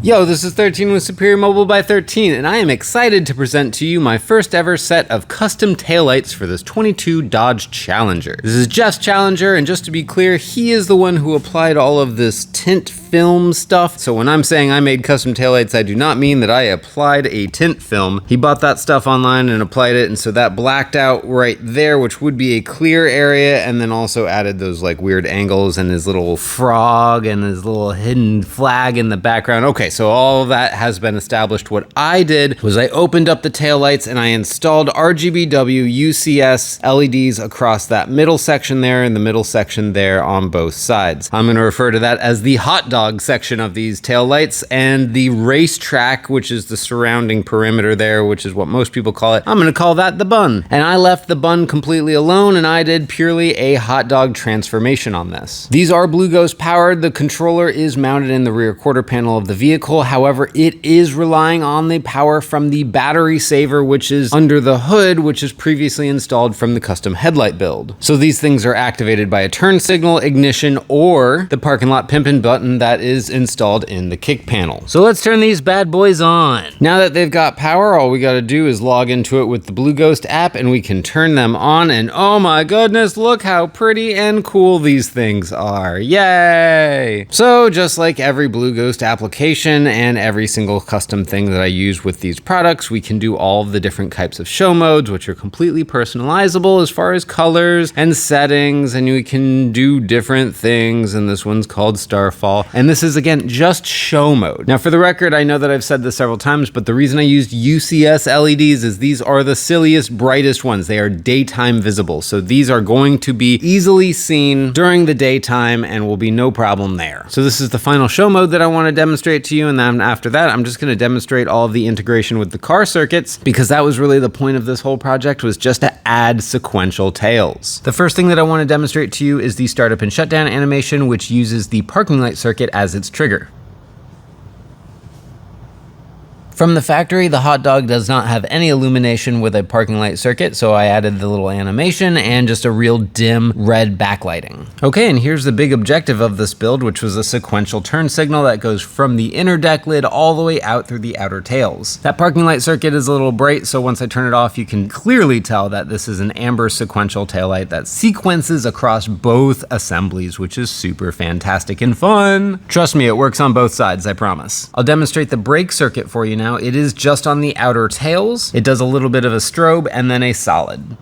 Yo, this is 13 with Superior Mobile by 13, and I am excited to present to you my first ever set of custom taillights for this 22 Dodge Challenger. This is Jeff's Challenger, and just to be clear, he is the one who applied all of this tint film stuff. So when I'm saying I made custom taillights, I do not mean that I applied a tint film. He bought that stuff online and applied it, and so that blacked out right there, which would be a clear area, and then also added those like weird angles and his little frog and his little hidden flag in the background. Okay, so all of that has been established. What I did was I opened up the taillights and I installed RGBW UCS LEDs across that middle section there and the middle section there on both sides. I'm going to refer to that as the hot dog section of these taillights, and the racetrack, which is the surrounding perimeter there, which is what most people call it, I'm going to call that the bun. And I left the bun completely alone, and I did purely a hot dog transformation on this. These are BlueGhozt powered. The controller is mounted in the rear quarter panel of the vehicle. However, it is relying on the power from the battery saver, which is under the hood, which is previously installed from the custom headlight build. So these things are activated by a turn signal, ignition, or the parking lot pimpin' button that is installed in the kick panel. So let's turn these bad boys on. Now that they've got power, all we gotta do is log into it with the BlueGhozt app and we can turn them on, and oh my goodness, look how pretty and cool these things are. Yay! So just like every BlueGhozt application and every single custom thing that I use with these products, we can do all of the different types of show modes, which are completely personalizable as far as colors and settings, and we can do different things, and this one's called Starfall. And this is, again, just show mode. Now, for the record, I know that I've said this several times, but the reason I used UCS LEDs is these are the silliest, brightest ones. They are daytime visible. So these are going to be easily seen during the daytime and will be no problem there. So this is the final show mode that I want to demonstrate to you. And then after that, I'm just going to demonstrate all of the integration with the car circuits, because that was really the point of this whole project, was just to add sequential tails. The first thing that I want to demonstrate to you is the startup and shutdown animation, which uses the parking light circuit as its trigger. From the factory, the hot dog does not have any illumination with a parking light circuit, so I added the little animation and just a real dim red backlighting. Okay, and here's the big objective of this build, which was a sequential turn signal that goes from the inner deck lid all the way out through the outer tails. That parking light circuit is a little bright, so once I turn it off, you can clearly tell that this is an amber sequential taillight that sequences across both assemblies, which is super fantastic and fun. Trust me, it works on both sides, I promise. I'll demonstrate the brake circuit for you now. It is just on the outer tails. It does a little bit of a strobe and then a solid.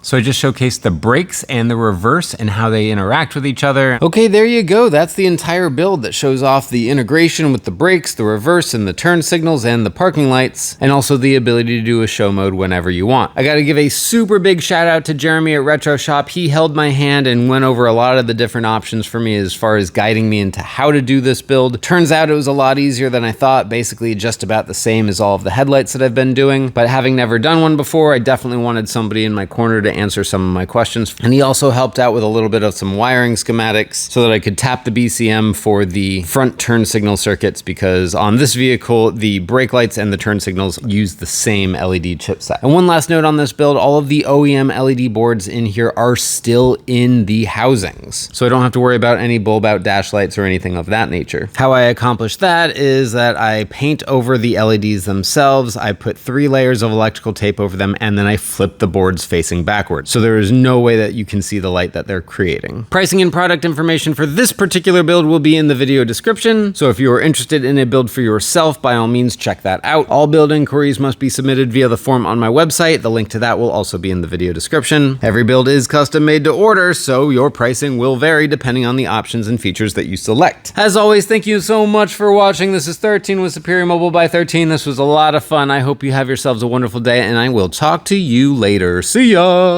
So I just showcased the brakes and the reverse and how they interact with each other. Okay, there you go. That's the entire build that shows off the integration with the brakes, the reverse, and the turn signals, and the parking lights, and also the ability to do a show mode whenever you want. I gotta give a super big shout out to Jeremy at Retro Shop. He held my hand and went over a lot of the different options for me as far as guiding me into how to do this build. Turns out it was a lot easier than I thought, basically just about the same as all of the headlights that I've been doing, but having never done one before, I definitely wanted somebody in my corner to answer some of my questions. And he also helped out with a little bit of some wiring schematics so that I could tap the BCM for the front turn signal circuits, because on this vehicle, the brake lights and the turn signals use the same LED chipset. And one last note on this build, all of the OEM LED boards in here are still in the housings. So I don't have to worry about any bulb out dash lights or anything of that nature. How I accomplish that is that I paint over the LEDs themselves. I put 3 layers of electrical tape over them, and then I flip the boards facing backwards. So there is no way that you can see the light that they're creating. Pricing and product information for this particular build will be in the video description, so if you are interested in a build for yourself, by all means check that out. All build inquiries must be submitted via the form on my website. The link to that will also be in the video description. Every build is custom made to order, so your pricing will vary depending on the options and features that you select. As always, thank you so much for watching. This is 13 with Superior Mobile by 13. This was a lot of fun. I hope you have yourselves a wonderful day, and I will talk to you later. See ya!